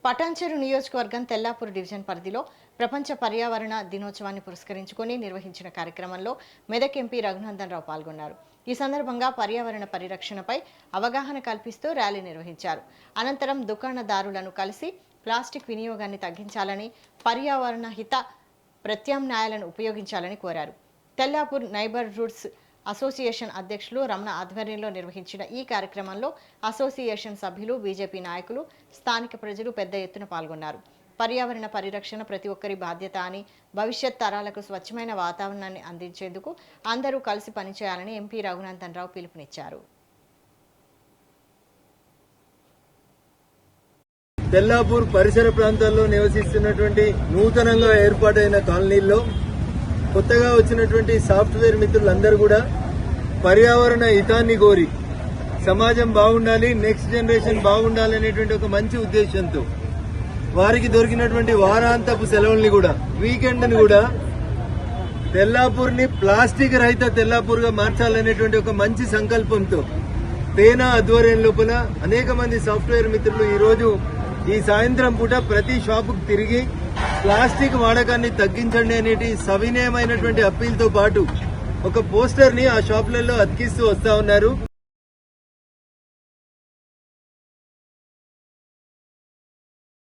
పటాన్చెరు నియోజకవర్గం తెల్లాపూర్ డివిజన్ పరిధిలో ప్రపంచ పర్యావరణ దినోత్సవాన్ని పురస్కరించుకొని నిర్వహించిన కార్యక్రమంలో మెదక్ ఎంపీ రఘునందన్ రావు పాల్గొన్నారు. ఈ సందర్భంగా పర్యావరణ పరిరక్షణపై అవగాహన కల్పిస్తూ ర్యాలీ నిర్వహించారు. అనంతరం దుకాణదారులను కలిసి ప్లాస్టిక్ వినియోగాన్ని తగ్గించాలని, పర్యావరణ హిత ప్రత్యామ్నాయాలను ఉపయోగించాలని కోరారు. తెల్లాపూర్ నైబర్హుడ్స్ అసోసియేషన్ అధ్యక్షులు రమణ ఆధ్వర్యంలో నిర్వహించిన ఈ కార్యక్రమంలో అసోసియేషన్ సభ్యులు, బీజేపీ నాయకులు, స్థానిక ప్రజలు పెద్ద ఎత్తున పాల్గొన్నారు. పర్యావరణ పరిరక్షణ ప్రతి ఒక్కరి బాధ్యత అని, భవిష్యత్ తరాలకు స్వచ్ఛమైన వాతావరణాన్ని అందించేందుకు అందరూ కలిసి పనిచేయాలని ఎంపీ రఘునందన్ రావు పిలుపునిచ్చారు. తెల్లాపూర్ పరిసర ప్రాంతాల్లో నివసిస్తున్నటువంటి నూతనంగా ఏర్పాటైన కాలనీల్లో కొత్తగా వచ్చినటువంటి సాఫ్ట్వేర్ మిత్రులందరూ కూడా పర్యావరణ హితాన్ని కోరి సమాజం బాగుండాలి, నెక్స్ట్ జనరేషన్ బాగుండాలి అనేటువంటి ఒక మంచి ఉద్దేశంతో వారికి దొరికినటువంటి వారాంతపు సెలవుల్ని కూడా, వీకెండ్ని కూడా తెల్లాపూర్ ని ప్లాస్టిక్ రహిత తెల్లాపూర్ గా మార్చాలనేటువంటి ఒక మంచి సంకల్పంతో తేనా ఆధ్వర్యం లోపల అనేక మంది సాఫ్ట్వేర్ మిత్రులు ఈ రోజు ఈ సాయంత్రం పూట ప్రతి షాపుకు తిరిగి ప్లాస్టిక్ వాడకాన్ని తగ్గించండి అనేటి సవినయమైనటువంటి అప్పీల్తో పాటు ఒక పోస్టర్ ని ఆ షాపులలో అతికిస్తూ వస్తా ఉన్నారు.